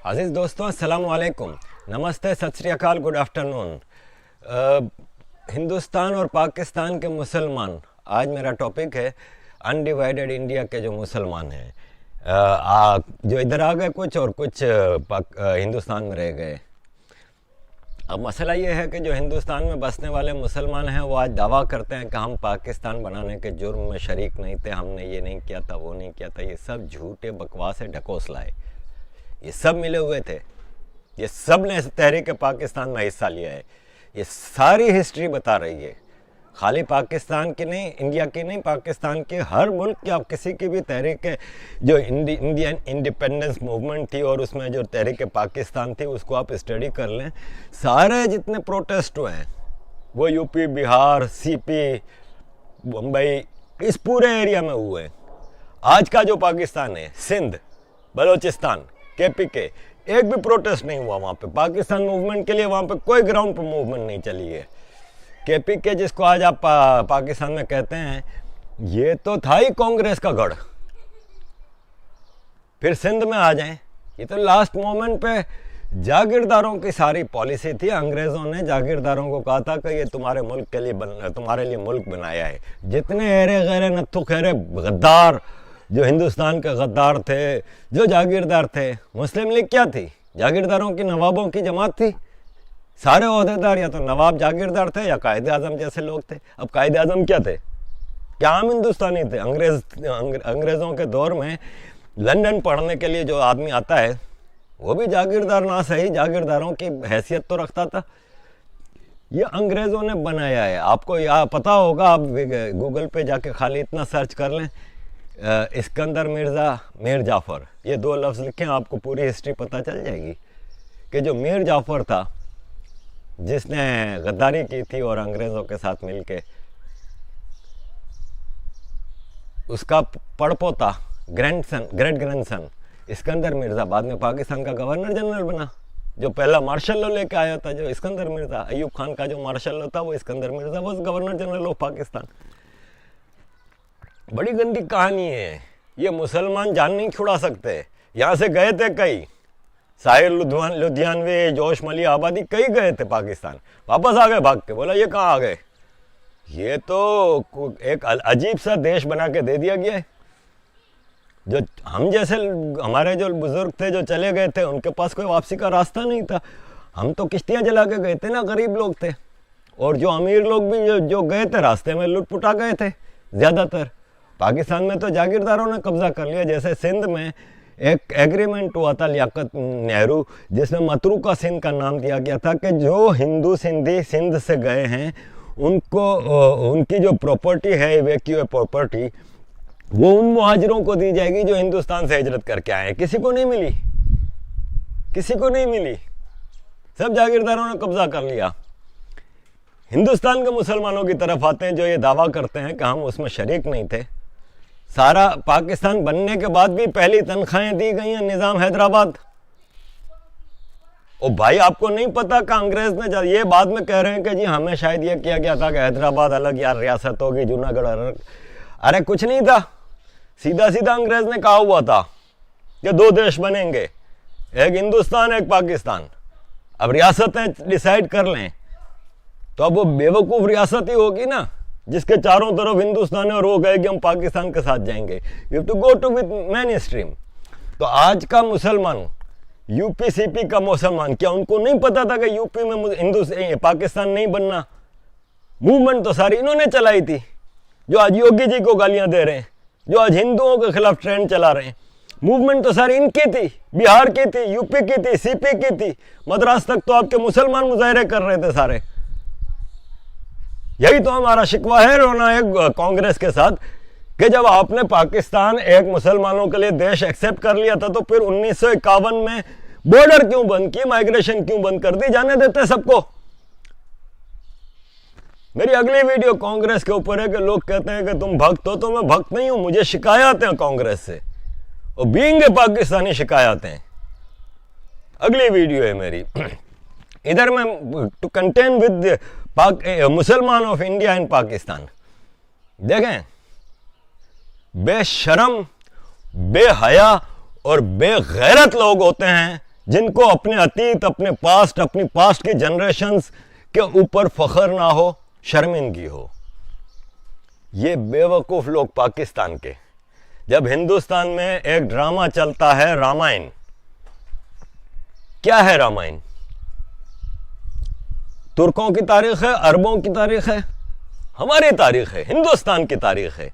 अजीज़ दोस्तों, अस्सलाम वालेकुम, नमस्ते, सत श्री अकाल, गुड आफ्टरनून। हिंदुस्तान और पाकिस्तान के मुसलमान, आज मेरा टॉपिक है अनडिवाइडेड इंडिया के जो मुसलमान हैं, जो इधर आ गए कुछ और कुछ हिंदुस्तान में रह गए। अब मसला ये है कि जो हिंदुस्तान में बसने वाले मुसलमान हैं वो आज दावा करते हैं कि हम पाकिस्तान बनाने के जुर्म में शरीक नहीं थे, हमने ये नहीं किया था, वो नहीं किया था। ये सब झूठे बकवास है, ढकोसलाए। ये सब मिले हुए थे, ये सब ने तहरीक पाकिस्तान में हिस्सा लिया है। ये सारी हिस्ट्री बता रही है, खाली पाकिस्तान की नहीं, इंडिया की नहीं, पाकिस्तान के हर मुल्क की। आप किसी की भी तहरीक, जो इंडियन इंडिपेंडेंस मूवमेंट थी और उसमें जो तहरीक पाकिस्तान थी, उसको आप स्टडी कर लें। सारे जितने प्रोटेस्ट हुए हैं वो यूपी, बिहार, सीपी, मुंबई, इस पूरे एरिया में हुए हैं। आज का जो पाकिस्तान है, सिंध, बलोचिस्तान, KPK, एक भी प्रोटेस्ट नहीं हुआ वहाँ पे। पाकिस्तान मूवमेंट के लिए वहाँ पे कोई ग्राउंड पर मूवमेंट नहीं चली है। KPK जिसको आज आप पाकिस्तान में कहते हैं, ये तो था ही कांग्रेस का गढ़। फिर सिंध में आ जाएं, ये तो लास्ट मोमेंट पे जागीरदारों की सारी पॉलिसी थी। अंग्रेज़ों ने जागीरदारों को कहा था कि ये तुम्हारे मुल्क के लिए तुम्हारे लिए मुल्क बनाया है। जितने एरे गैरे नत्थु खैरे गद्दार, जो हिंदुस्तान के गद्दार थे, जो जागीरदार थे, मुस्लिम लीग क्या थी? जागीरदारों की, नवाबों की जमात थी। सारे ओहदेदार या तो नवाब जागीरदार थे या कायदे आज़म जैसे लोग थे। अब कायदे आज़म क्या थे? क्या आम हिंदुस्तानी थे? अंग्रेज़ों के दौर में लंदन पढ़ने के लिए जो आदमी आता है वो भी जागीरदार ना सही, जागीरदारों की हैसियत तो रखता था। ये अंग्रेज़ों ने बनाया है। आपको यह पता होगा, आप गूगल पे जाके खाली इतना सर्च कर लें, इस्कंदर मिर्ज़ा, मीर जाफ़र, ये दो लफ्ज़ लिखें, आपको पूरी हिस्ट्री पता चल जाएगी कि जो मीर जाफ़र था, जिसने गद्दारी की थी और अंग्रेज़ों के साथ मिलके, उसका पड़पोता, ग्रैंड ग्रैंडसन इस्कंदर मिर्ज़ा बाद में पाकिस्तान का गवर्नर जनरल बना। जो पहला मार्शल लॉ लेके आया था, जो इस्कंदर मिर्ज़ा, अयूब खान का जो मार्शल लॉ था, वो इस्कंदर मिर्ज़ा वो गवर्नर जनरल ऑफ पाकिस्तान। बड़ी गंदी कहानी है। ये मुसलमान जान नहीं छुड़ा सकते। यहाँ से गए थे कई, साहिर लुधियानवी, जोश मली आबादी, कई गए थे पाकिस्तान, वापस आ गए भाग के। बोला ये कहाँ आ गए? ये तो एक अजीब सा देश बना के दे दिया गया है। जो हम जैसे हमारे जो बुजुर्ग थे जो चले गए थे, उनके पास कोई वापसी का रास्ता नहीं था। हम तो किश्तियाँ जला के गए थे ना, गरीब लोग थे। और जो अमीर लोग भी जो गए थे, रास्ते में लुट पुटा गए थे ज़्यादातर। पाकिस्तान में तो जागीरदारों ने कब्जा कर लिया। जैसे सिंध में एक एग्रीमेंट हुआ था लियाकत नेहरू, जिसमें मतरूका सिंध का नाम दिया गया था कि जो हिंदू सिंधी सिंध से गए हैं उनको उनकी जो प्रॉपर्टी है, इवैक्यूएट प्रॉपर्टी, वो उन मुहाजिरों को दी जाएगी जो हिंदुस्तान से हिजरत करके आए हैं। किसी को नहीं मिली, किसी को नहीं मिली, सब जागीरदारों ने कब्जा कर लिया। हिंदुस्तान के मुसलमानों की तरफ आते हैं जो ये दावा करते हैं कि हम उसमें शरीक नहीं थे। सारा पाकिस्तान बनने के बाद भी पहली तनख्वाहें दी गई हैं निज़ाम हैदराबाद। ओ भाई, आपको नहीं पता कि अंग्रेज ने, ये बाद में कह रहे हैं कि जी हमें शायद ये किया गया था कि हैदराबाद अलग यार रियासत होगी, जूनागढ़ अलग। अरे कुछ नहीं था, सीधा सीधा अंग्रेज ने कहा हुआ था कि दो देश बनेंगे, एक हिंदुस्तान एक पाकिस्तान। अब रियासतें डिसाइड कर लें तो अब वो बेवकूफ़ रियासत ही होगी ना, जिसके चारों तरफ हिंदुस्तान है और वो कहे कि हम पाकिस्तान के साथ जाएंगे। You have to go to with mainstream. तो आज का मुसलमान, यूपी सीपी का मुसलमान, क्या उनको नहीं पता था कि यूपी में पाकिस्तान नहीं बनना? मूवमेंट तो सारी इन्होंने चलाई थी, जो आज योगी जी को गालियां दे रहे हैं, जो आज हिंदुओं के खिलाफ ट्रेंड चला रहे हैं। मूवमेंट तो सारी इनकी थी, बिहार की थी, यूपी की थी, सीपी की थी, मद्रास तक तो आपके मुसलमान मुजाहरे कर रहे थे सारे। यही तो हमारा शिकवा है रोना है कांग्रेस के साथ कि जब आपने पाकिस्तान एक मुसलमानों के लिए देश एक्सेप्ट कर लिया था, तो फिर 1951 में बॉर्डर क्यों बंद की, माइग्रेशन क्यों बंद कर दी? जाने देते सबको। मेरी अगली वीडियो कांग्रेस के ऊपर है कि लोग कहते हैं कि तुम भक्त हो, तो मैं भक्त नहीं हूं, मुझे शिकायत है कांग्रेस से, और बीइंग ए पाकिस्तानी शिकायत हैं। अगली वीडियो है मेरी। इधर मैं टू कंटेन विद मुसलमान ऑफ इंडिया एंड पाकिस्तान। देखें, बेशरम, बेहया और बेगैरत लोग होते हैं जिनको अपने अतीत, अपने पास्ट, अपनी पास्ट के जनरेशंस के ऊपर फख्र ना हो, शर्मिंदगी हो। ये बेवकूफ लोग पाकिस्तान के, जब हिंदुस्तान में एक ड्रामा चलता है रामायण। क्या है रामायण? तुर्कों की तारीख है, अरबों की तारीख है, हमारी तारीख है, हिंदुस्तान की तारीख है,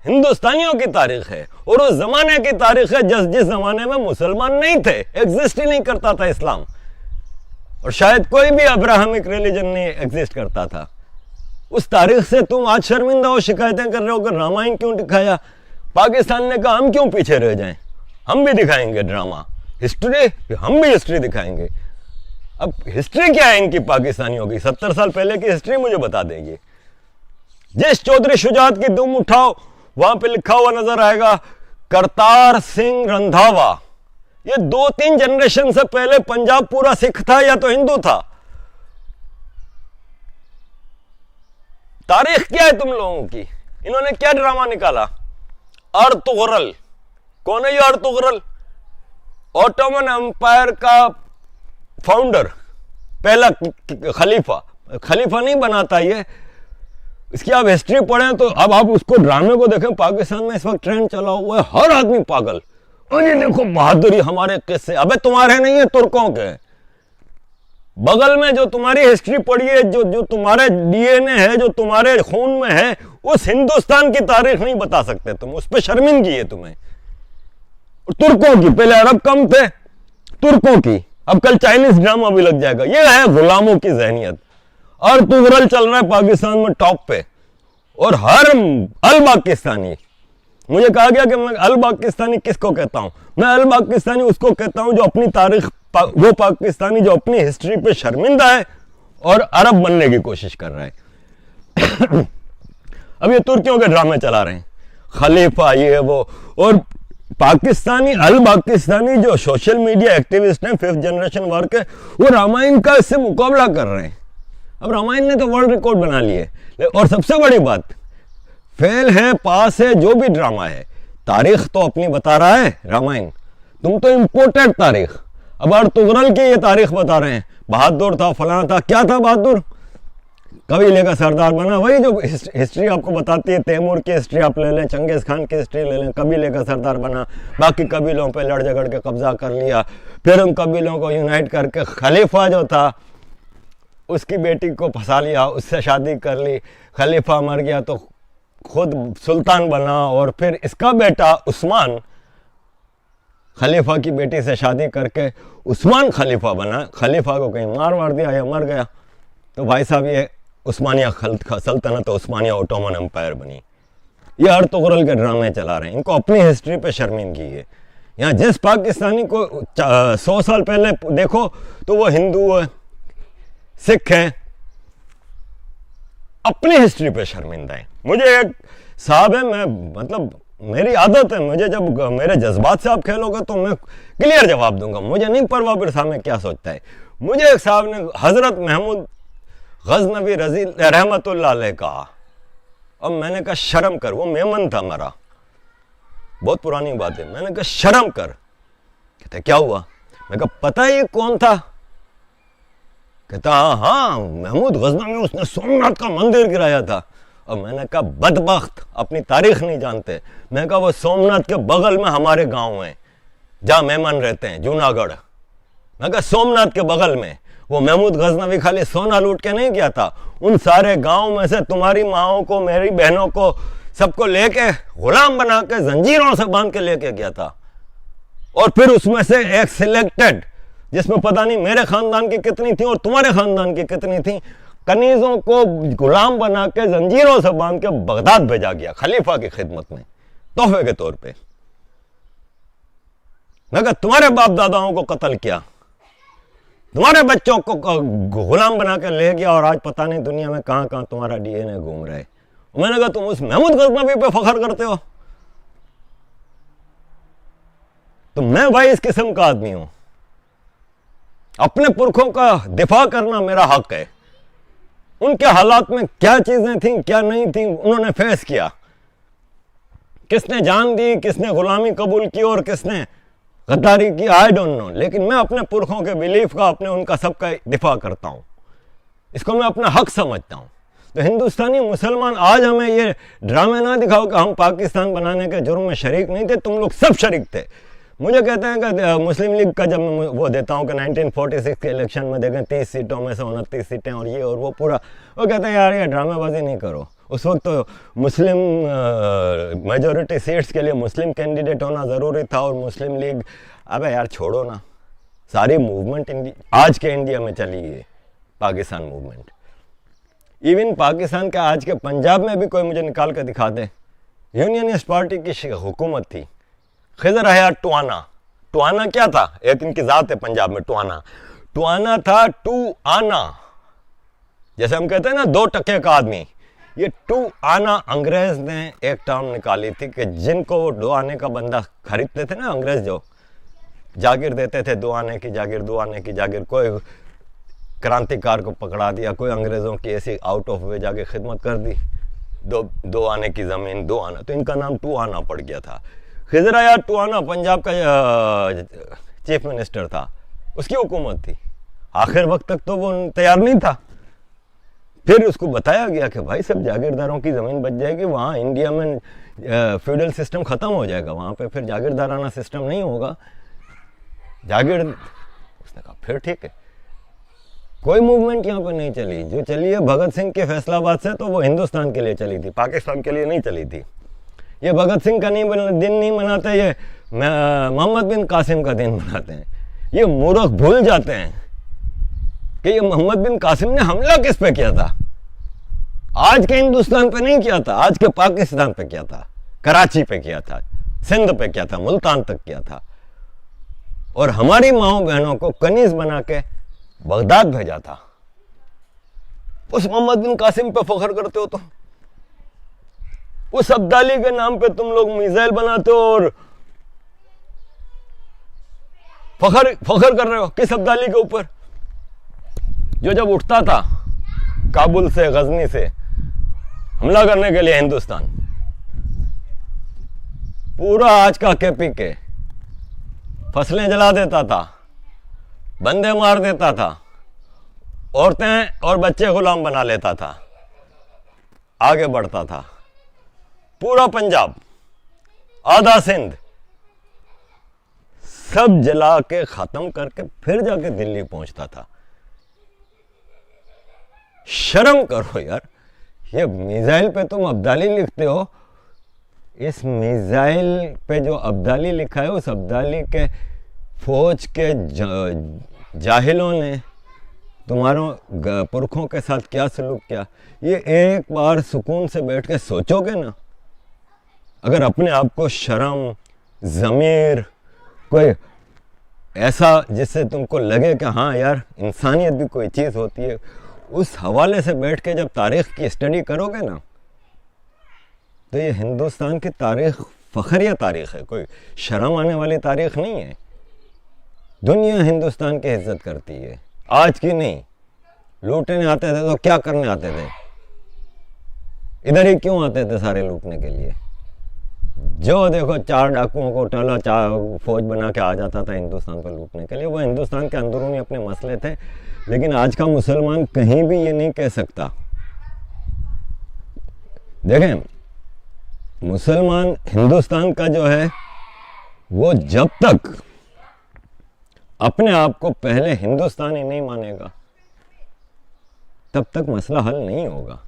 हिंदुस्तानियों की तारीख है। और उस जमाने की तारीख है जिस जमाने में मुसलमान नहीं थे, एग्जिस्ट ही नहीं करता था इस्लाम, और शायद कोई भी अब्राहमिक रिलीजन नहीं एग्जिस्ट करता था। उस तारीख से तुम आज शर्मिंदा हो, शिकायतें कर रहे हो कि रामायण क्यों दिखाया। पाकिस्तान ने कहा हम क्यों पीछे रह जाएं, हम भी दिखाएंगे ड्रामा, हिस्ट्री, हम भी हिस्ट्री दिखाएंगे। अब हिस्ट्री क्या है इनकी पाकिस्तानियों की? 70 साल पहले की हिस्ट्री मुझे बता देंगे। जिस चौधरी शुजात की दुम उठाओ वहां पे लिखा हुआ नजर आएगा करतार सिंह रंधावा। ये 2-3 जनरेशन से पहले पंजाब पूरा सिख था या तो हिंदू था। तारीख क्या है तुम लोगों की? इन्होंने क्या ड्रामा निकाला? अर्तुगरल, कौन है ये अर्तुगरल? ऑटोमन एम्पायर का फाउंडर, पहला खलीफा। खलीफा नहीं बनाता ये, इसकी आप हिस्ट्री पढ़ें तो अब आप उसको ड्रामे को देखें। पाकिस्तान में इस वक्त ट्रेंड चला हुआ है, हर आदमी पागल, और ये देखो बहादुरी हमारे किस्से। अबे तुम्हारे नहीं है, तुर्कों के। बगल में जो तुम्हारी हिस्ट्री पढ़ी है, जो तुम्हारे डीएनए है, जो तुम्हारे खून में है, उस हिंदुस्तान की तारीख नहीं बता सकते तुम, उस पर शर्मिंदगी है तुम्हें। तुर्कों की, पहले अरब कम थे, तुर्कों की, अब कल चाइनीज ड्रामा भी लग जाएगा। ये है गुलामों की जहनियत। और तुगरल चल रहा है पाकिस्तान में टॉप पे, और हर अल पाकिस्तानी, मुझे कहा गया कि मैं अल पाकिस्तानी किसको कहता हूं? मैं अल पाकिस्तानी उसको कहता हूं जो अपनी तारीख, वो पाकिस्तानी जो अपनी हिस्ट्री पे शर्मिंदा है और अरब बनने की कोशिश कर रहा है। अब ये तुर्कियों के ड्रामे चला रहे हैं, खलीफा ये वो। और पाकिस्तानी, अल पाकिस्तानी जो सोशल मीडिया एक्टिविस्ट हैं, 5th जनरेशन वर्क है, वो रामायण का इससे मुकाबला कर रहे हैं। अब रामायण ने तो वर्ल्ड रिकॉर्ड बना लिए। और सबसे बड़ी बात, फेल है, पास है, जो भी ड्रामा है, तारीख तो अपनी बता रहा है रामायण। तुम तो इंपोर्टेड तारीख, अब अर्तुगरल की ये तारीख बता रहे हैं, बहादुर था, फलाना था। क्या था बहादुर? कबीले का सरदार बना। वही जो हिस्ट्री आपको बताती है, तैमूर की हिस्ट्री आप ले लें, चंगेज खान की हिस्ट्री ले लें, कबीले का सरदार बना, बाकी कबीलों पे लड़ झगड़ के कब्जा कर लिया, फिर उन कबीलों को यूनाइट करके खलीफा जो था उसकी बेटी को फंसा लिया, उससे शादी कर ली, खलीफा मर गया तो खुद सुल्तान बना, और फिर इसका बेटा उस्मान खलीफा की बेटी से शादी करके उस्मान खलीफा बना। खलीफा को कहीं मार दिया या मर गया, तो भाई साहब ये उस्मानिया सल्तनत, उस्मानिया ऑटोमन एम्पायर बनी। ये अर्तुगरल के ड्रामे चला रहे हैं, इनको अपनी हिस्ट्री पे शर्मिंदगी है। यहाँ जिस पाकिस्तानी को 100 साल पहले देखो तो वो हिंदू है, सिख है, अपनी हिस्ट्री पे शर्मिंदा है। मुझे एक साहब है, मैं मतलब मेरी आदत है, मुझे जब मेरे जज्बात से आप खेलोगे तो मैं क्लियर जवाब दूंगा, मुझे नहीं परवाह फिर सामने क्या सोचता है। मुझे एक साहब ने हजरत महमूद गजनवी रजी रहमतुल्लाह अलैह कहा, और मैंने कहा शर्म कर, वो मेमन था मेरा, बहुत पुरानी बात है। मैंने कहा शर्म कर। कहते क्या हुआ? मैं कहा पता है ये कौन था? कहता हाँ, महमूद गजनवी, उसने सोमनाथ का मंदिर गिराया था। और मैंने कहा बदबख्त, अपनी तारीख नहीं जानते। मैं कहा वो सोमनाथ के बगल में हमारे गांव है जहां मेमन रहते हैं, जूनागढ़। मैं कहा सोमनाथ के बगल में वो महमूद गजनवी खाली सोना लूट के नहीं गया था, उन सारे गांव में से तुम्हारी माओं को, मेरी बहनों को, सबको लेके गुलाम बना के जंजीरों से बांध के लेके गया था। और फिर उसमें से एक सिलेक्टेड, जिसमें पता नहीं मेरे खानदान की कितनी थी और तुम्हारे खानदान की कितनी थी, कनीजों को गुलाम बना के जंजीरों से बांध के बगदाद भेजा गया खलीफा की खिदमत में, तोहफे के तौर पे। मैं कहा तुम्हारे बाप दादाओं को कत्ल किया, तुम्हारे बच्चों को गुलाम बना के ले गया, और आज पता नहीं दुनिया में कहां कहां तुम्हारा डीएनए घूम रहा है। मैंने कहा तुम उस महमूद गजनवी पे फख्र करते हो? तो मैं भाई इस किस्म का आदमी हूं, अपने पुरखों का दिफा करना मेरा हक है। उनके हालात में क्या चीजें थी, क्या नहीं थी, उन्होंने फेस किया। किसने जान दी, किसने गुलामी कबूल की और किसने गद्दारी की, आई डोंट नो, लेकिन मैं अपने पुरखों के बिलीफ का, अपने उनका सबका दिफा करता हूँ। इसको मैं अपना हक समझता हूँ। तो हिंदुस्तानी मुसलमान आज हमें ये ड्रामे ना दिखाओ कि हम पाकिस्तान बनाने के जुर्म में शरीक नहीं थे, तुम लोग सब शरीक थे। मुझे कहते हैं कि मुस्लिम लीग का जब मैं वो देता हूँ कि 1946 के इलेक्शन में देखें 30 सीटों में से 29 सीटें और ये और वो पूरा, वो कहते हैं यार ये ड्रामेबाजी नहीं करो। उस वक्त तो मुस्लिम मेजॉरिटी सीट्स के लिए मुस्लिम कैंडिडेट होना ज़रूरी था और मुस्लिम लीग, अबे यार छोड़ो ना, सारी मूवमेंट आज के इंडिया में चली है पाकिस्तान मूवमेंट। इवन पाकिस्तान के आज के पंजाब में भी कोई मुझे निकाल कर दिखा दे, यूनियनिस्ट पार्टी की हुकूमत थी। खिजर हयात टुआना, टुआना क्या था? एक इनकी ज़ात है पंजाब में, टुआना। टुआना था टू आना, जैसे हम कहते हैं ना 2 टके का आदमी, ये टू आना अंग्रेज ने एक टर्म निकाली थी कि जिनको वो 2 आने का बंदा खरीदते थे ना अंग्रेज, जो जागीर देते थे 2 आने की जागीर, 2 आने की जागीर, कोई क्रांतिकार को पकड़ा दिया, कोई अंग्रेज़ों की ऐसी आउट ऑफ वे जाके खिदमत कर दी, 2 आने की ज़मीन 2 आना, तो इनका नाम टू आना पड़ गया था। खिजर हयात टू आना पंजाब का चीफ मिनिस्टर था, उसकी हुकूमत थी। आखिर वक्त तक तो वो तैयार नहीं था। फिर उसको बताया गया कि भाई सब जागीरदारों की ज़मीन बच जाएगी, वहाँ इंडिया में फ्यूडल सिस्टम ख़त्म हो जाएगा, वहाँ पे फिर जागीरदाराना सिस्टम नहीं होगा, जागीर। उसने कहा फिर ठीक है। कोई मूवमेंट यहाँ पर नहीं चली, जो चली है भगत सिंह के फैसलाबाद से, तो वो हिंदुस्तान के लिए चली थी, पाकिस्तान के लिए नहीं चली थी। ये भगत सिंह का दिन नहीं मनाते, ये मोहम्मद बिन कासिम का दिन मनाते हैं। ये मूर्ख भूल जाते हैं कि ये मोहम्मद बिन कासिम ने हमला किस पे किया था? आज के हिंदुस्तान पे नहीं किया था, आज के पाकिस्तान पे किया था, कराची पे किया था, सिंध पे किया था, मुल्तान तक किया था, और हमारी माओ बहनों को कनीज बना के बगदाद भेजा था। उस मोहम्मद बिन कासिम पे फख्र करते हो तो उस अब्दाली के नाम पे तुम लोग मिसाइल बनाते हो और फख्र कर रहे हो किस अब्दाली के ऊपर, जो जब उठता था काबुल से, गजनी से हमला करने के लिए हिंदुस्तान, पूरा आज का केपी के फसलें जला देता था, बंदे मार देता था, औरतें और बच्चे गुलाम बना लेता था, आगे बढ़ता था। पूरा पंजाब, आधा सिंध सब जला के खत्म करके फिर जाके दिल्ली पहुंचता था। शर्म करो यार, ये मिसाइल पे तुम अब्दाली लिखते हो, इस मिसाइल पे जो अब्दाली लिखा है, उस अब्दाली के फौज के जाहिलों ने तुम्हारों पुरखों के साथ क्या सलूक किया, ये एक बार सुकून से बैठ के सोचोगे ना? अगर अपने आप को शर्म, ज़मीर, कोई ऐसा जिससे तुमको लगे कि हाँ यार इंसानियत भी कोई चीज़ होती है, उस हवाले से बैठ के जब तारीख़ की स्टडी करोगे ना, तो ये हिंदुस्तान की तारीख़ फ़ख्रिया तारीख़ है, कोई शर्म आने वाली तारीख़ नहीं है। दुनिया हिंदुस्तान की इज्जत करती है, आज की नहीं। लूटने आते थे तो क्या करने आते थे? इधर ही क्यों आते थे? सारे लूटने के लिए। जो देखो 4 डाकुओं को टला 4 फौज बना के आ जाता था हिंदुस्तान पर लूटने के लिए। वो हिंदुस्तान के अंदरूनी अपने मसले थे, लेकिन आज का मुसलमान कहीं भी ये नहीं कह सकता। देखें, मुसलमान हिंदुस्तान का जो है वो जब तक अपने आप को पहले हिंदुस्तानी नहीं मानेगा तब तक मसला हल नहीं होगा।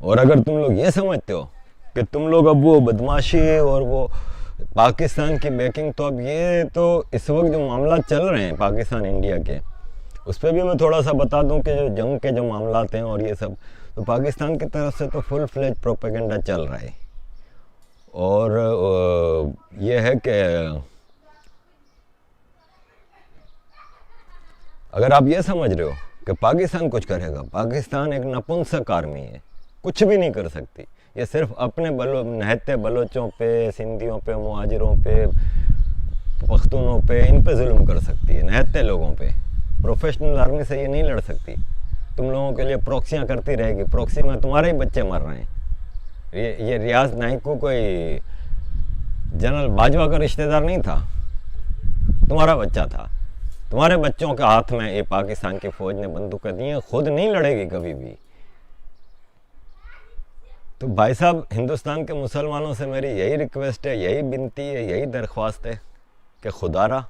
और अगर तुम लोग ये समझते हो कि तुम लोग अब वो बदमाशी और वो पाकिस्तान की बैकिंग, तो अब ये तो इस वक्त जो मामला चल रहे हैं पाकिस्तान इंडिया के, उस पर भी मैं थोड़ा सा बता दूं कि जो जंग के जो मामलात हैं और ये सब, तो पाकिस्तान की तरफ से तो फुल फ्लेज प्रोपेगेंडा चल रहा है। और ये है कि अगर आप ये समझ रहे हो कि पाकिस्तान कुछ करेगा, पाकिस्तान एक नपुंसक आर्मी है, कुछ भी नहीं कर सकती। ये सिर्फ अपने नहते बलोचों पे, सिंधियों पे, मुहाजिरों पे, पख्तूनों पे, इन पे जुल्म कर सकती है, नहते लोगों पे। प्रोफेशनल आर्मी से ये नहीं लड़ सकती। तुम लोगों के लिए प्रॉक्सियाँ करती रहेगी। प्रॉक्सी में तुम्हारे ही बच्चे मर रहे हैं। ये रियाज नाइक को कोई जनरल बाजवा का रिश्तेदार नहीं था। तुम्हारा बच्चा था, तुम्हारे बच्चों के हाथ में ये पाकिस्तान की फौज ने बंदूकें दी हैं, खुद नहीं लड़ेगी कभी भी। तो भाई साहब, हिंदुस्तान के मुसलमानों से मेरी यही रिक्वेस्ट है, यही विनती है, यही दरख्वास्त है कि खुदारा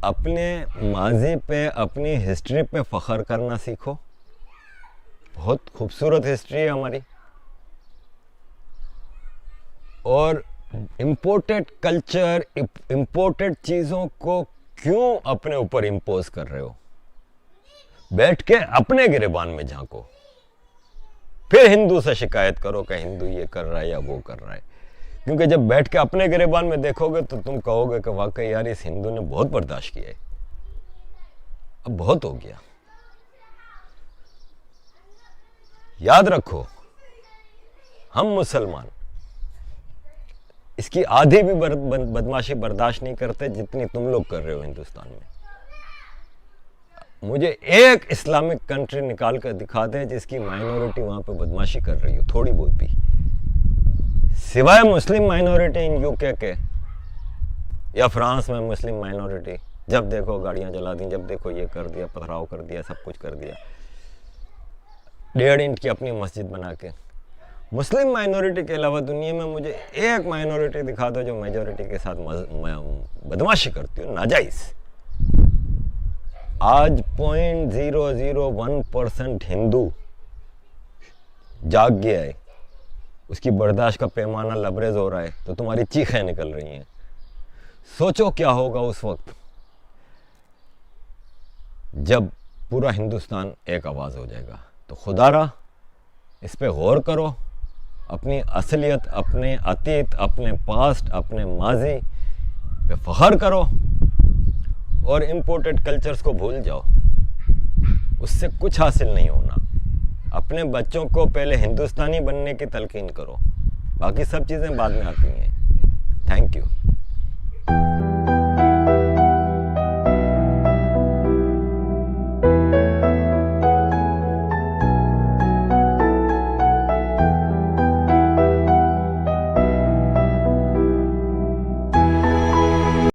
अपने माजी पे, अपनी हिस्ट्री पे फ़ख्र करना सीखो। बहुत खूबसूरत हिस्ट्री है हमारी, और इम्पोर्टेड कल्चर, इम्पोर्टेड चीज़ों को क्यों अपने ऊपर इम्पोज कर रहे हो? बैठ के अपने गिरेबान में झांको, फिर हिंदू से शिकायत करो कि हिंदू ये कर रहा है या वो कर रहा है। क्योंकि जब बैठ के अपने गिरेबान में देखोगे तो तुम कहोगे कि वाकई यार इस हिंदू ने बहुत बर्दाश्त किया है, अब बहुत हो गया। याद रखो, हम मुसलमान इसकी आधी भी बदमाशी बर्दाश्त नहीं करते जितनी तुम लोग कर रहे हो हिंदुस्तान में। मुझे एक इस्लामिक कंट्री निकाल कर दिखा दे जिसकी माइनॉरिटी वहां पे बदमाशी कर रही हो, थोड़ी बहुत भी, सिवाय मुस्लिम माइनॉरिटी इन यूके के या फ्रांस में। मुस्लिम माइनॉरिटी जब देखो गाड़ियां जला दी, जब देखो ये कर दिया, पथराव कर दिया, सब कुछ कर दिया, 1.5 इंच की अपनी मस्जिद बना के। मुस्लिम माइनॉरिटी के अलावा दुनिया में मुझे एक माइनॉरिटी दिखा दो जो मेजॉरिटी के साथ बदमाशी करती हो, नाजायज। आज 0.001% हिंदू जाग गया है, उसकी बर्दाश्त का पैमाना लबरेज हो रहा है, तो तुम्हारी चीखें निकल रही हैं। सोचो क्या होगा उस वक्त जब पूरा हिंदुस्तान एक आवाज़ हो जाएगा। तो खुदारा इस पे गौर करो, अपनी असलियत, अपने अतीत, अपने पास्ट, अपने माजी पे फ़ख्र करो, और इम्पोर्टेड कल्चर्स को भूल जाओ, उससे कुछ हासिल नहीं होना। अपने बच्चों को पहले हिंदुस्तानी बनने की तलकीन करो, बाकी सब चीज़ें बाद में आती हैं। Thank you.